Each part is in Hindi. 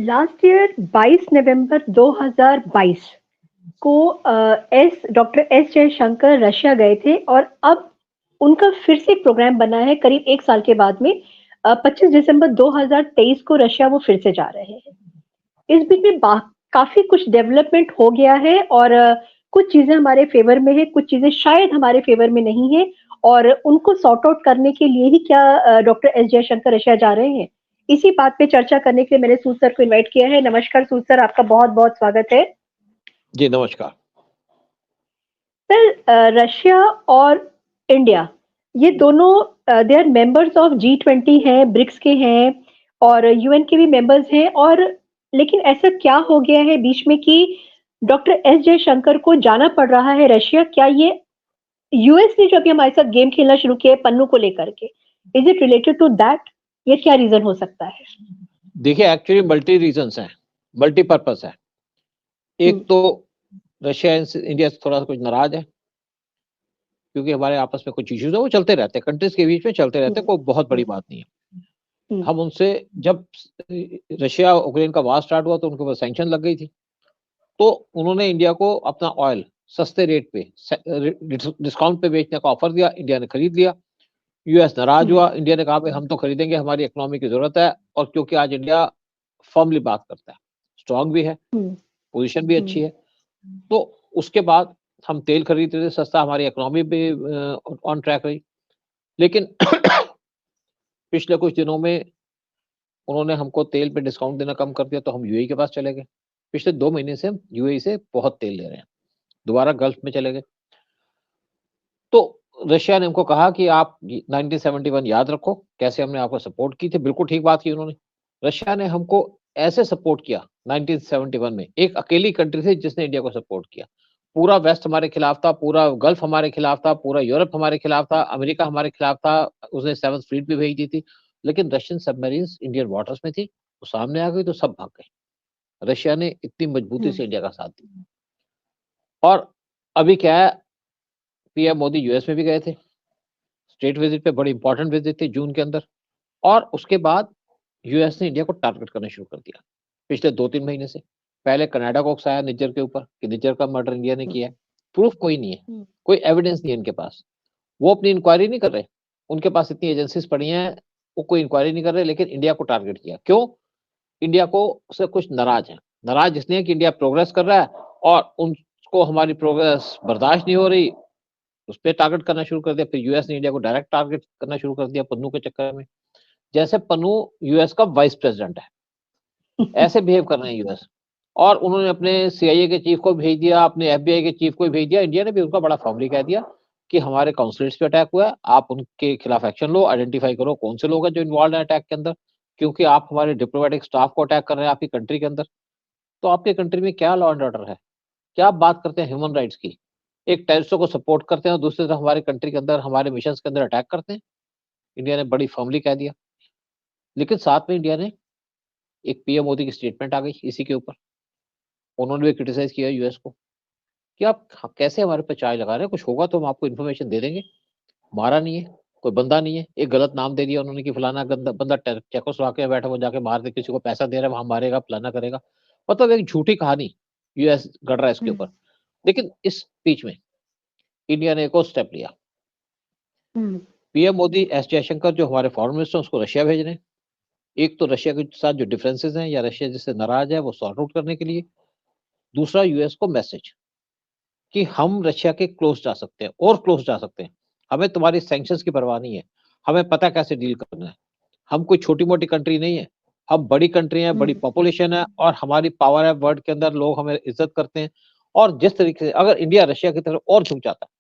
लास्ट ईयर 22 नवंबर 2022 को डॉक्टर एस जयशंकर रशिया गए थे और अब उनका फिर से एक प्रोग्राम बना है करीब एक साल के बाद में। 25 दिसंबर 2023 को रशिया वो फिर से जा रहे हैं। इस बीच में काफी कुछ डेवलपमेंट हो गया है और कुछ चीजें हमारे फेवर में है, कुछ चीजें शायद हमारे फेवर में नहीं है और उनको सॉर्ट आउट करने के लिए ही क्या डॉक्टर एस जयशंकर रशिया जा रहे हैं। इसी बात पे चर्चा करने के लिए मैंने सूद सर को इनवाइट किया है। नमस्कार सूद सर, आपका बहुत बहुत स्वागत है। जी नमस्कार सर, रशिया और इंडिया ये दोनों they are members of G20 हैं, ब्रिक्स के हैं और यूएन के भी मेंबर्स हैं। और लेकिन ऐसा क्या हो गया है बीच में कि डॉक्टर एस जयशंकर को जाना पड़ रहा है रशिया? क्या ये यूएस ने जो अभी हमारे साथ गेम खेलना शुरू किया है पन्नू को लेकर के, is it related to that? ये क्या रीजन हो सकता है? देखिए, एक्चुअली मल्टी रीजंस हैं, मल्टीपर्पज है। एक तो रशिया इंडिया से थोड़ा सा कुछ नाराज है क्योंकि हमारे आपस में कुछ इश्यूज है, वो चलते रहते हैं, कंट्रीज के बीच में चलते रहते हैं, कोई बहुत बड़ी बात नहीं है। हम उनसे जब रशिया यूक्रेन का वार स्टार्ट हुआ तो उनके ऊपर सैंक्शन लग गई थी, तो उन्होंने इंडिया को अपना ऑयल सस्ते रेट पे डिस्काउंट पे बेचने का ऑफर दिया। इंडिया ने खरीद लिया। यूएस नाराज हुआ। इंडिया ने कहा भाई हम तो खरीदेंगे, हमारी इकोनॉमी की जरूरत है। और क्योंकि आज इंडिया फर्मली बात करता है, स्ट्रांग भी है, पोजीशन भी अच्छी है, तो उसके बाद हम तेल खरीद रहे थे सस्ता, हमारी इकोनॉमी भी ऑन ट्रैक रही। लेकिन पिछले कुछ दिनों में उन्होंने हमको तेल पे डिस्काउंट देना कम कर दिया, तो हम यूएई के पास चले गए। पिछले 2 महीने से हम यूएई से बहुत तेल ले रहे हैं, दोबारा गल्फ में चले गए। तो रशिया ने हमको कहा कि आप 1971 याद रखो, कैसे हमने आपको सपोर्ट की थी। बिल्कुल ठीक बात की उन्होंने। रशिया ने हमको ऐसे सपोर्ट किया 1971 में, एक अकेली कंट्री थी जिसने इंडिया को सपोर्ट किया। पूरा वेस्ट हमारे खिलाफ था, पूरा गल्फ हमारे खिलाफ था, पूरा यूरोप हमारे खिलाफ था, अमेरिका हमारे खिलाफ था। उसने 7th फ्लीट भी भेज दी थी, लेकिन रशियन सबमरीन्स इंडियन वाटर्स में थी, वो सामने आ गई तो सब भाग गए। रशिया ने इतनी मजबूती से इंडिया का साथ दिया। और अभी क्या है, पीएम मोदी यूएस में भी गए थे, स्टेट विजिट पे, बड़ी इंपॉर्टेंट विजिट थी जून के अंदर। और उसके बाद यूएस ने इंडिया को टारगेट करना शुरू कर दिया पिछले 2-3 महीने से। पहले कनाडा को उकसाया निज्जर के ऊपर कि निज्जर का मर्डर इंडिया ने किया है। प्रूफ कोई नहीं है, कोई एविडेंस नहीं है इनके पास, वो अपनी इंक्वायरी नहीं कर रहे। उनके पास इतनी एजेंसीज पड़ी हैं, वो कोई इंक्वायरी नहीं कर रहे, लेकिन इंडिया को टारगेट किया। क्यों? इंडिया को से कुछ नाराज है। नाराज इसलिए कि इंडिया प्रोग्रेस कर रहा है और उनको हमारी प्रोग्रेस बर्दाश्त नहीं हो रही, उस पर टारगेट करना शुरू कर दिया। फिर यूएस ने इंडिया को डायरेक्ट टारगेट करना शुरू कर दिया पन्नू के चक्कर में। जैसे पन्नू यूएस का वाइस प्रेसिडेंट है, ऐसे बिहेव कर रहे हैं यूएस। और उन्होंने अपने सीआईए के चीफ को भेज दिया, अपने एफबीआई के चीफ को भेज दिया। इंडिया ने भी उनका बड़ा फॉर्मली कह दिया कि हमारे काउंसलेट्स पे अटैक हुआ है, आप उनके खिलाफ एक्शन लो, आइडेंटिफाई करो कौन से लोग हैं जो इन्वॉल्व है अटैक के अंदर, क्योंकि आप हमारे डिप्लोमेटिक स्टाफ को अटैक कर रहे हैं आपकी कंट्री के अंदर। तो आपके कंट्री में क्या लॉ एंड ऑर्डर है? क्या आप बात करते हैं ह्यूमन राइट्स की? एक टेररिस्टों को सपोर्ट करते हैं और दूसरी तरफ हमारी कंट्री के अंदर, हमारे मिशन के अंदर अटैक करते हैं। इंडिया ने बड़ी फर्मली कह दिया। लेकिन साथ में इंडिया ने एक पीएम मोदी की स्टेटमेंट आ गई इसी के ऊपर। उन्होंने भी क्रिटिसाइज किया यूएस को कि आप कैसे हमारे पे चार्ज लगा रहे हैं, कुछ होगा तो हम आपको इन्फॉर्मेशन दे देंगे। मारा नहीं है, कोई बंदा नहीं है। एक गलत नाम दे दिया उन्होंने कि फलाना बंदा चेकोस्लोवाकिया में बैठा, वो जाके मार दे, किसी को पैसा दे रहा है, वहां मारेगा, फलाना करेगा। मतलब एक झूठी कहानी यूएस गढ़ रहा है इसके ऊपर। लेकिन इस बीच में इंडिया ने एक और स्टेप लिया। पीएम मोदी एस जयशंकर जो हमारे फॉरेन मिनिस्टर उसको रशिया भेज रहे हैं। एक तो रशिया के साथ जो डिफरेंसेस हैं या रशिया जिससे नाराज है वो सॉर्ट आउट करने के लिए। दूसरा, यूएस को मैसेज कि हम रशिया के क्लोज जा सकते हैं और क्लोज जा सकते हैं। हमें तुम्हारी सैंक्शंस की परवाह नहीं है, हमें पता कैसे डील करना है। हम कोई छोटी मोटी कंट्री नहीं है, हम बड़ी कंट्री है, बड़ी पॉपुलेशन है और हमारी पावर है वर्ल्ड के अंदर, लोग हमें इज्जत करते हैं। और जिस तरीके से अगर इंडिया रशिया की तरफ और झुक जाता है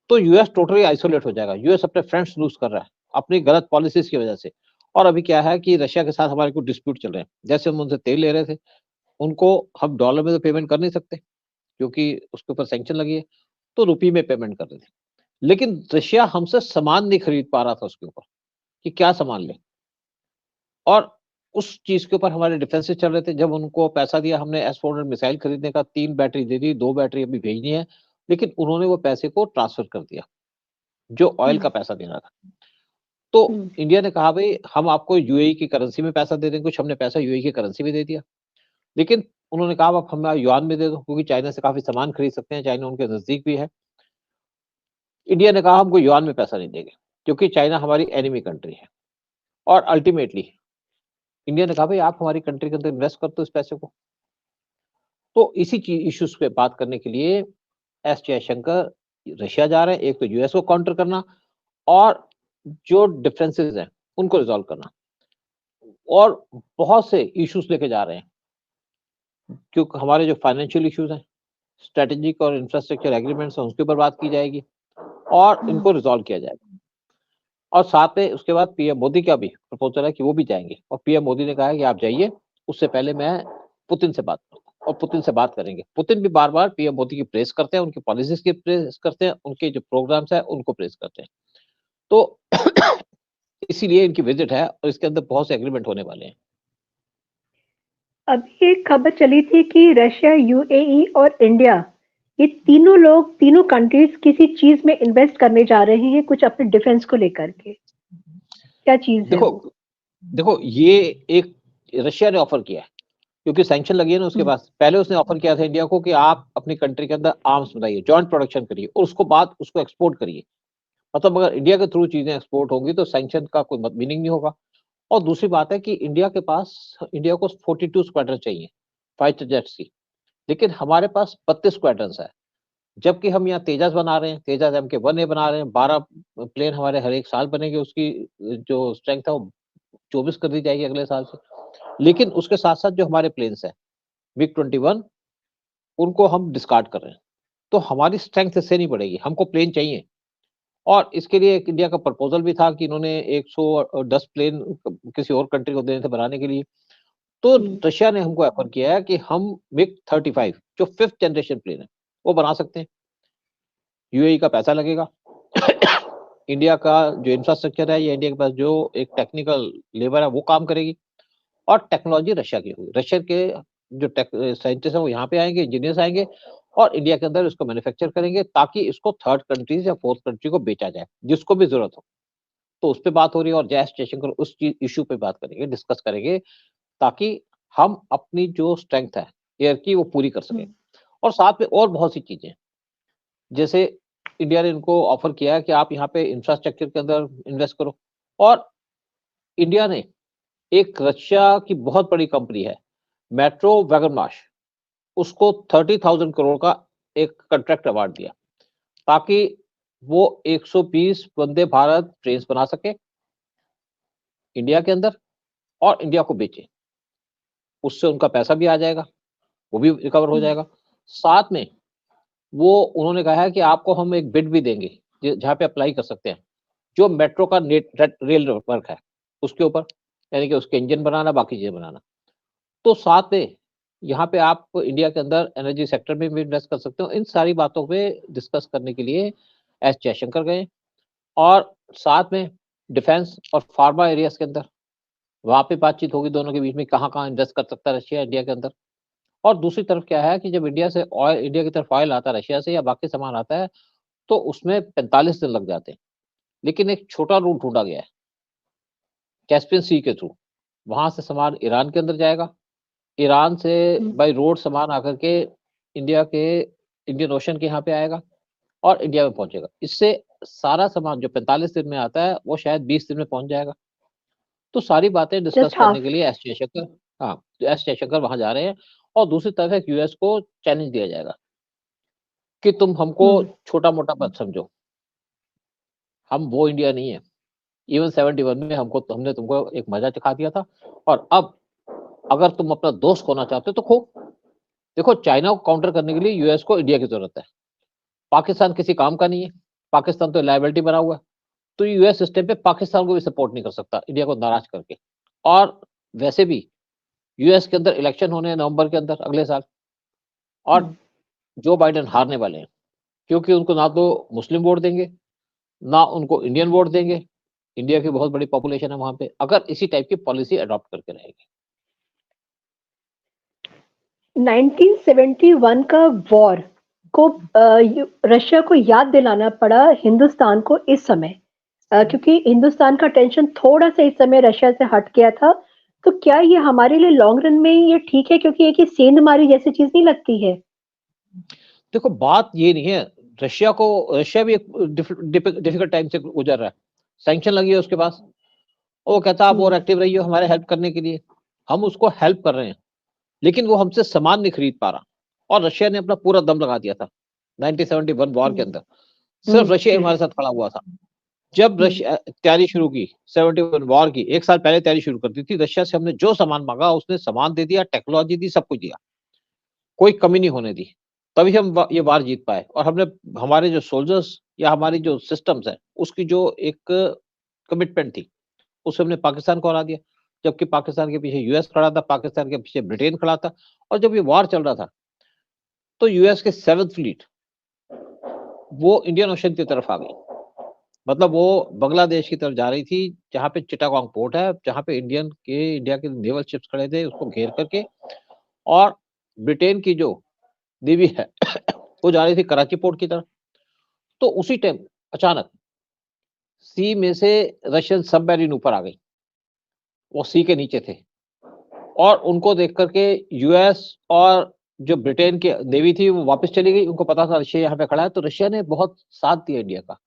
तो यूएस टोटली आइसोलेट हो जाएगा। यूएस अपने फ्रेंड्स लूज कर रहा है अपनी गलत पॉलिसीज की वजह से। और अभी क्या है कि रशिया के साथ हमारे कुछ डिस्प्यूट चल रहे हैं। जैसे हम उनसे तेल ले रहे थे, उनको हम डॉलर में तो पेमेंट कर नहीं सकते क्योंकि उसके ऊपर सैंक्शन लगी है, तो रुपये में पेमेंट कर रहे थे। लेकिन रशिया हमसे सामान नहीं खरीद पा रहा था उसके ऊपर कि क्या सामान ले। और उस चीज के ऊपर हमारे डिफेंसेस चल रहे थे। जब उनको पैसा दिया हमने S-400 मिसाइल खरीदने का, 3 बैटरी दे दी, 2 बैटरी अभी भेजनी है, लेकिन उन्होंने वो पैसे को ट्रांसफर कर दिया जो ऑयल का पैसा देना था। तो इंडिया ने कहा भाई हम आपको यूएई की करेंसी में पैसा दे देंगे, कुछ हमने पैसा यूएई की करेंसी में दे दिया। लेकिन उन्होंने कहा आप हमें युआन में दे दो, क्योंकि चाइना से काफी सामान खरीद सकते हैं, चाइना उनके नजदीक भी है। इंडिया ने कहा हमको युआन में पैसा नहीं देंगे, क्योंकि चाइना हमारी एनिमी कंट्री है। और अल्टीमेटली इंडिया ने कहा भाई आप हमारी कंट्री के अंदर इन्वेस्ट कर दो इस पैसे को। तो इसी चीज इश्यूज पे बात करने के लिए एस जयशंकर रशिया जा रहे हैं। एक तो यूएस को काउंटर करना और जो डिफरेंसेस हैं उनको रिजॉल्व करना, और बहुत से इश्यूज लेके जा रहे हैं, क्योंकि हमारे जो फाइनेंशियल इश्यूज हैं, स्ट्रेटेजिक और इंफ्रास्ट्रक्चर एग्रीमेंट्स हैं, उसके ऊपर बात की जाएगी और इनको रिजॉल्व किया जाएगा। और साथ में उसके बाद पीएम मोदी का भी प्रपोजल है कि वो भी जाएंगे, और पीएम मोदी ने कहा है कि आप जाइए, उससे पहले मैं पुतिन से बात करूंगा, और पुतिन से बात करेंगे। पुतिन भी बार बार पीएम मोदी की प्रेस करते हैं, उनकी पॉलिसीज की प्रेस करते हैं, उनके जो प्रोग्राम्स है उनको प्रेस करते हैं। तो इसीलिए इनकी विजिट है, और इसके अंदर बहुत से एग्रीमेंट होने वाले हैं। अभी एक खबर चली थी कि रशिया, यूएई और इंडिया, ये तीनों लोग, तीनों कंट्रीज किसी चीज में इन्वेस्ट करने जा रहे हैं, कुछ अपने डिफेंस को लेकर के। क्या चीज है वो? देखो ये एक रशिया ने ऑफर किया है, क्योंकि सैंक्शन लगी है ना उसके पास। पहले उसने ऑफर किया था इंडिया को कि आप अपनी कंट्री के अंदर आर्म्स बनाइए, जॉइंट प्रोडक्शन करिए, और उसको बाद उसको एक्सपोर्ट करिए। मतलब अगर इंडिया के थ्रू चीजें एक्सपोर्ट होंगी तो सैंक्शन का कोई मीनिंग नहीं होगा। और दूसरी बात है कि इंडिया को 42 स्क्वाड्रन चाहिए फाइटर जेट्स की, लेकिन हमारे पास 32 स्क्वाड्रन है। जबकि हम यहाँ तेजस बना रहे हैं, तेजस MK1A बना रहे हैं, 12 प्लेन हमारे हर एक साल बनेंगे, उसकी जो स्ट्रेंथ है वो 24 कर दी जाएगी अगले साल से। लेकिन उसके साथ साथ जो हमारे प्लेन्स हैं MiG-21, उनको हम डिस्कार्ड कर रहे हैं, तो हमारी स्ट्रेंथ इससे नहीं बढ़ेगी, हमको प्लेन चाहिए। और इसके लिए एक इंडिया का प्रपोजल भी था कि इन्होंने 110 प्लेन किसी और कंट्री को देने थे बनाने के लिए। तो रशिया ने हमको ऑफर किया है कि हम MiG-35 जो 5th जनरेशन प्लेन है वो बना सकते हैं। यूएई का पैसा लगेगा, इंडिया का जो इंफ्रास्ट्रक्चर है, या इंडिया के पास जो एक टेक्निकल लेबर है वो काम करेगी, और टेक्नोलॉजी रशिया की होगी। रशिया के जो साइंटिस्ट है वो यहाँ पे आएंगे, इंजीनियर्स आएंगे, और इंडिया के अंदर इसको मैन्युफैक्चर करेंगे, ताकि इसको थर्ड कंट्रीज या फोर्थ कंट्री को बेचा जाए, जिसको भी जरूरत हो। तो उस पर बात हो रही है, और जय जयशंकर उस इश्यू पे बात करेंगे, डिस्कस करेंगे, ताकि हम अपनी जो स्ट्रेंथ है एयर की वो पूरी कर सकें। और साथ में और बहुत सी चीजें, जैसे इंडिया ने इनको ऑफर किया है कि आप यहाँ पे इंफ्रास्ट्रक्चर के अंदर इन्वेस्ट करो। और इंडिया ने एक रशिया की बहुत बड़ी कंपनी है मेट्रो वैगनमाश, उसको 30,000 करोड़ का एक कॉन्ट्रैक्ट अवार्ड दिया, ताकि वो 120 वंदे भारत ट्रेन बना सके इंडिया के अंदर और इंडिया को बेचे। उससे उनका पैसा भी आ जाएगा, वो भी रिकवर हो जाएगा। साथ में वो उन्होंने कहा है कि आपको हम एक बिड भी देंगे जहाँ पे अप्लाई कर सकते हैं, जो मेट्रो का रेल नेटवर्क है उसके ऊपर, यानी कि उसके इंजन बनाना, बाकी चीजें बनाना। तो साथ में यहाँ पे आप इंडिया के अंदर एनर्जी सेक्टर में भी इन्वेस्ट कर सकते हो। इन सारी बातों पे डिस्कस करने के लिए एस जयशंकर गए, और साथ में डिफेंस और फार्मा एरियाज के अंदर वहां पे बातचीत होगी दोनों के बीच में, कहाँ कहाँ इन्वेस्ट कर सकता है रशिया इंडिया के अंदर। और दूसरी तरफ क्या है कि जब इंडिया की तरफ ऑयल आता है रशिया से या बाकी सामान आता है, तो उसमें 45 दिन लग जाते हैं। लेकिन एक छोटा रूट ढूंढा गया है कैस्पियन सी के थ्रू, वहां से सामान ईरान के अंदर जाएगा, ईरान से बाई रोड सामान आकर के इंडियन ओशन के यहाँ पे आएगा और इंडिया में पहुंचेगा। इससे सारा सामान जो 45 दिन में आता है वो शायद 20 दिन में पहुंच जाएगा। तो सारी बातें डिस्कस करने के लिए एस जयशंकर वहां जा रहे हैं। और दूसरी तरफ एक यूएस को चैलेंज दिया जाएगा कि तुम हमको छोटा मोटा मत समझो, हम वो इंडिया नहीं है। इवन 71 में हमने तुमको एक मजा चखा दिया था, और अब अगर तुम अपना दोस्त खोना चाहते हो तो खो। देखो, चाइना को काउंटर करने के लिए यूएस को इंडिया की जरूरत है। पाकिस्तान किसी काम का नहीं है, पाकिस्तान तो लायबिलिटी बना हुआ है। तो यूएस इस टाइम पे पाकिस्तान को भी सपोर्ट नहीं कर सकता इंडिया को नाराज करके। और वैसे भी यूएस के अंदर इलेक्शन होने हैं नवंबर के अंदर अगले साल, और जो बाइडेन हारने वाले हैं, क्योंकि उनको ना तो मुस्लिम वोट देंगे ना उनको इंडियन वोट देंगे। इंडिया की बहुत बड़ी पॉपुलेशन है वहां पे, अगर इसी टाइप की पॉलिसी अडॉप्ट करके रहेगी। 1971 का वॉर को रशिया को याद दिलाना पड़ा हिंदुस्तान को इस समय, क्योंकि हिंदुस्तान का टेंशन थोड़ा सा इस समय रशिया से हट गया था, तो क्या ये हमारे लिए लॉन्ग रन में ये ठीक है, क्योंकि एक सेंधमारी जैसी चीज नहीं लगती है? देखो बात ये नहीं है, रशिया भी एक डिफिकल्ट टाइम से गुजर रहा है, सैंक्शन लगी है उसके पास, वो कहता है आप और एक्टिव रहिए हमारे हेल्प करने के लिए, हम उसको हेल्प कर रहे हैं, लेकिन वो हमसे सामान नहीं खरीद पा रहा, और रशिया ने अपना पूरा दम लगा दिया था 1971 वॉर के अंदर, सिर्फ रशिया हमारे साथ खड़ा हुआ था। जब रशिया तैयारी शुरू की 71 वॉर की, एक साल पहले तैयारी शुरू कर दी थी, रशिया से हमने जो सामान मांगा उसने सामान दे दिया, टेक्नोलॉजी दी, सब कुछ दिया, कोई कमी नहीं होने दी, तभी हम ये वार जीत पाए। और हमने हमारे जो सोल्जर्स या हमारी जो सिस्टम्स है उसकी जो एक कमिटमेंट थी, उसे हमने पाकिस्तान को हरा दिया, जबकि पाकिस्तान के पीछे यूएस खड़ा था, पाकिस्तान के पीछे ब्रिटेन खड़ा था। और जब ये वार चल रहा था तो यूएस के 7th फ्लीट वो इंडियन ओशन की तरफ आ गई, मतलब वो बांग्लादेश की तरफ जा रही थी, जहां पे चिटागोंग पोर्ट है, जहां पे इंडिया के नेवल शिप्स खड़े थे, उसको घेर करके। और ब्रिटेन की जो नेवी है वो जा रही थी कराची पोर्ट की तरफ। तो उसी टाइम अचानक सी में से रशियन सबमरीन ऊपर आ गई, वो सी के नीचे थे, और उनको देख करके यूएस और जो ब्रिटेन की नेवी थी वो वापस चली गई। उनको पता था रशिया यहाँ पे खड़ा है, तो रशिया ने बहुत साथ दिया इंडिया का,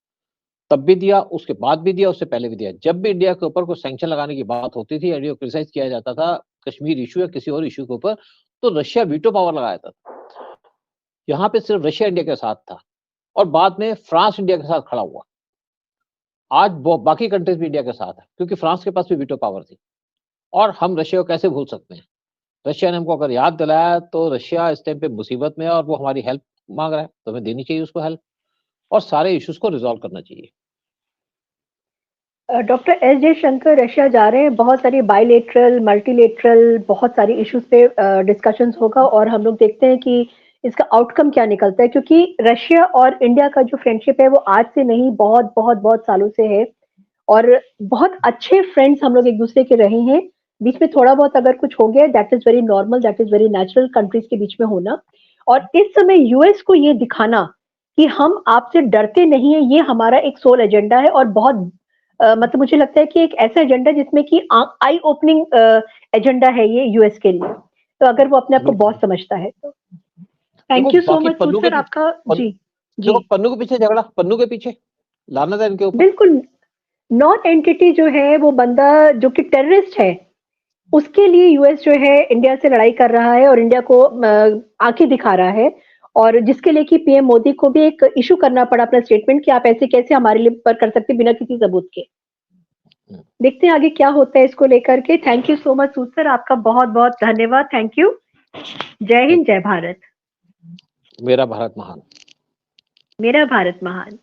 तब भी दिया, उसके बाद भी दिया, उससे पहले भी दिया। जब भी इंडिया के ऊपर कोई सैंक्शन लगाने की बात होती थी, इंडिया को क्रिटिसाइज किया जाता था कश्मीर इशू या किसी और इशू के ऊपर, तो रशिया वीटो पावर लगाया था। यहाँ पे सिर्फ रशिया इंडिया के साथ था, और बाद में फ्रांस इंडिया के साथ खड़ा हुआ। आज बाकी कंट्रीज भी इंडिया के साथ है, क्योंकि फ्रांस के पास भी वीटो पावर थी। और हम रशिया को कैसे भूल सकते हैं? रशिया ने हमको अगर याद दिलाया, तो रशिया इस टाइम पे मुसीबत में है और वो हमारी हेल्प मांग रहा है, तो हमें देनी चाहिए उसको हेल्प, और सारे इश्यूज को रिजॉल्व करना चाहिए। डॉक्टर एस जयशंकर रशिया जा रहे हैं, बहुत सारी बायलेटरल, मल्टीलेटरल, बहुत सारे इश्यूज पे डिस्कशंस होगा, और हम लोग देखते हैं कि इसका आउटकम क्या निकलता है, क्योंकि रशिया और इंडिया का जो फ्रेंडशिप है वो आज से नहीं, बहुत बहुत बहुत सालों से है, और बहुत अच्छे फ्रेंड्स हम लोग एक दूसरे के रहे हैं। बीच में थोड़ा बहुत अगर कुछ हो गया, that is very normal, that is very natural countries के बीच में होना। और इस समय यूएस को ये दिखाना कि हम आपसे डरते नहीं है, ये हमारा एक सोल एजेंडा है, और बहुत मतलब मुझे लगता है कि एक ऐसा एजेंडा जिसमें कि आई ओपनिंग एजेंडा है ये यूएस के लिए, तो अगर वो अपने आप को बहुत समझता है तो। थैंक देखो यू सो बाकी मच सूद सर आपका। जी जी, देखो पन्नू के पीछे झगड़ा, पन्नू के पीछे लाना था इनके ऊपर। बिल्कुल। नॉन एंटिटी जो है, वो बंदा जो कि टेररिस्ट है, उसके लिए यूएस जो है इंडिया से लड़ाई कर रहा है, और इंडिया को आंखें दिखा रहा है, और जिसके लिए कि पीएम मोदी को भी एक इशू करना पड़ा अपना स्टेटमेंट कि आप ऐसे कैसे हमारे लिए पर कर सकते बिना किसी सबूत के। देखते हैं आगे क्या होता है इसको लेकर के। Thank you so much Sood sir, आपका बहुत बहुत धन्यवाद। Thank you. जय हिंद, जय भारत। मेरा भारत महान। मेरा भारत महान।